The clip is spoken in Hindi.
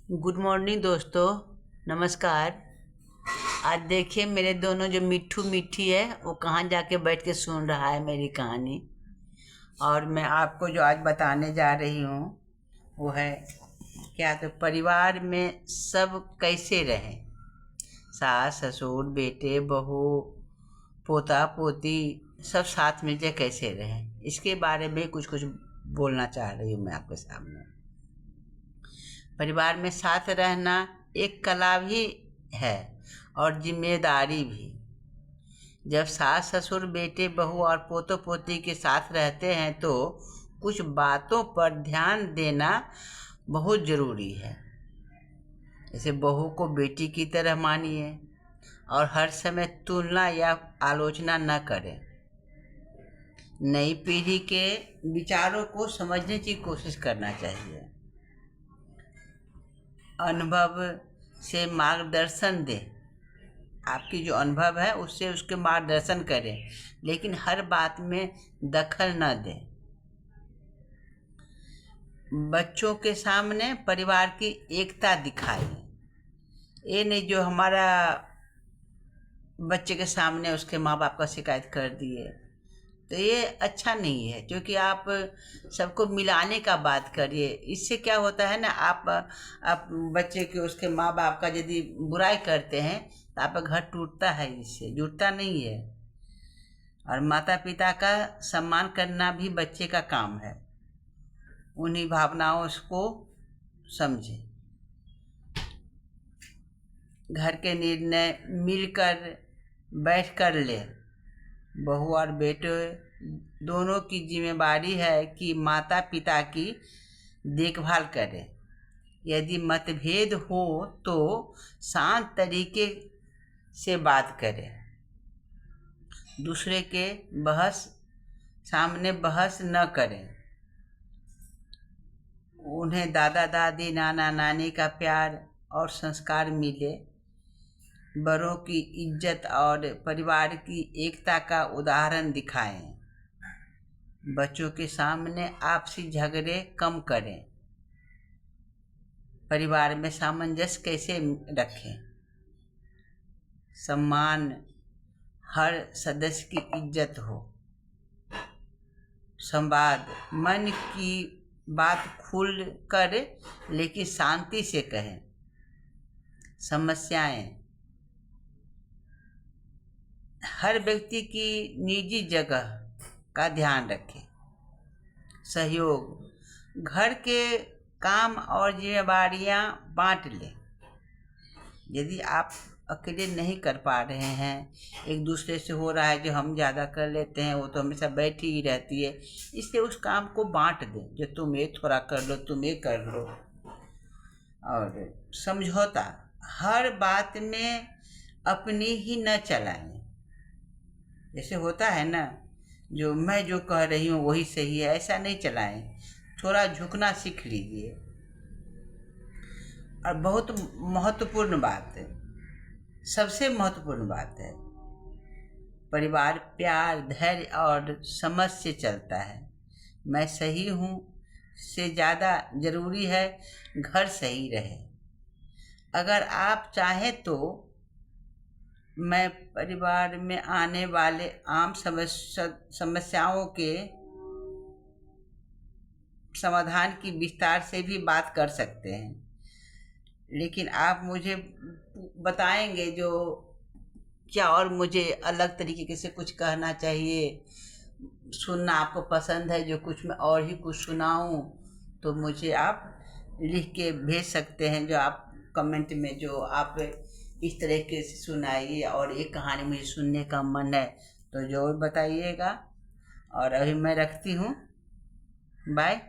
गुड मॉर्निंग दोस्तों, नमस्कार। आज देखिए मेरे दोनों जो मिट्ठू मिट्ठी है वो कहाँ जाके बैठ के सुन रहा है मेरी कहानी। और मैं आपको जो आज बताने जा रही हूँ वो है क्या, तो परिवार में सब कैसे रहें, सास ससुर बेटे बहू पोता पोती सब साथ मिलकर कैसे रहें, इसके बारे में कुछ कुछ बोलना चाह रही हूँ मैं आपके सामने। परिवार में साथ रहना एक कला भी है और जिम्मेदारी भी। जब सास ससुर बेटे बहू और पोतो पोती के साथ रहते हैं तो कुछ बातों पर ध्यान देना बहुत ज़रूरी है। जैसे बहू को बेटी की तरह मानिए और हर समय तुलना या आलोचना न करें। नई पीढ़ी के विचारों को समझने की कोशिश करना चाहिए। अनुभव से मार्गदर्शन दें, आपकी जो अनुभव है उससे उसके मार्गदर्शन करें, लेकिन हर बात में दखल न दें। बच्चों के सामने परिवार की एकता दिखाएं। ये नहीं जो हमारा बच्चे के सामने उसके माँ बाप का शिकायत कर दिए, तो ये अच्छा नहीं है, क्योंकि आप सबको मिलाने का बात करिए। इससे क्या होता है ना, आप बच्चे के उसके माँ बाप का यदि बुराई करते हैं तो आपका घर टूटता है, इससे जुड़ता नहीं है। और माता पिता का सम्मान करना भी बच्चे का काम है, उन्हीं भावनाओं को समझें। घर के निर्णय मिलकर बैठकर ले। बहू और बेटे दोनों की जिम्मेदारी है कि माता पिता की देखभाल करें। यदि मतभेद हो तो शांत तरीके से बात करें। दूसरे के सामने बहस न करें। उन्हें दादा दादी नाना नानी का प्यार और संस्कार मिले। बड़ों की इज्जत और परिवार की एकता का उदाहरण दिखाएं। बच्चों के सामने आपसी झगड़े कम करें। परिवार में सामंजस्य कैसे रखें। सम्मान, हर सदस्य की इज्जत हो। संवाद, मन की बात खुल कर लेकिन शांति से कहें। समस्याएं, हर व्यक्ति की निजी जगह का ध्यान रखें। सहयोग, घर के काम और जिम्मेदारियां बांट लें। यदि आप अकेले नहीं कर पा रहे हैं, एक दूसरे से हो रहा है जो हम ज़्यादा कर लेते हैं, वो तो हमेशा बैठी ही रहती है, इसलिए उस काम को बांट दें। जो तुम ये थोड़ा कर लो, तुम ये कर लो। और समझौता, हर बात में अपनी ही न चलाएं। जैसे होता है ना, जो मैं जो कह रही हूँ वही सही है, ऐसा नहीं चलाएं। थोड़ा झुकना सीख लीजिए। और बहुत महत्वपूर्ण बात है, सबसे महत्वपूर्ण बात है, परिवार प्यार धैर्य और समझ से चलता है। मैं सही हूँ से ज़्यादा ज़रूरी है घर सही रहे। अगर आप चाहें तो मैं परिवार में आने वाले आम समस्याओं के समाधान की विस्तार से भी बात कर सकते हैं, लेकिन आप मुझे बताएंगे जो क्या और मुझे अलग तरीके से कुछ कहना चाहिए। सुनना आपको पसंद है जो कुछ मैं और ही कुछ सुनाऊं, तो मुझे आप लिख के भेज सकते हैं। जो आप कमेंट में जो आप इस तरीके से सुनाइए और एक कहानी मुझे सुनने का मन है तो ज़रूर बताइएगा। और अभी मैं रखती हूँ, बाय।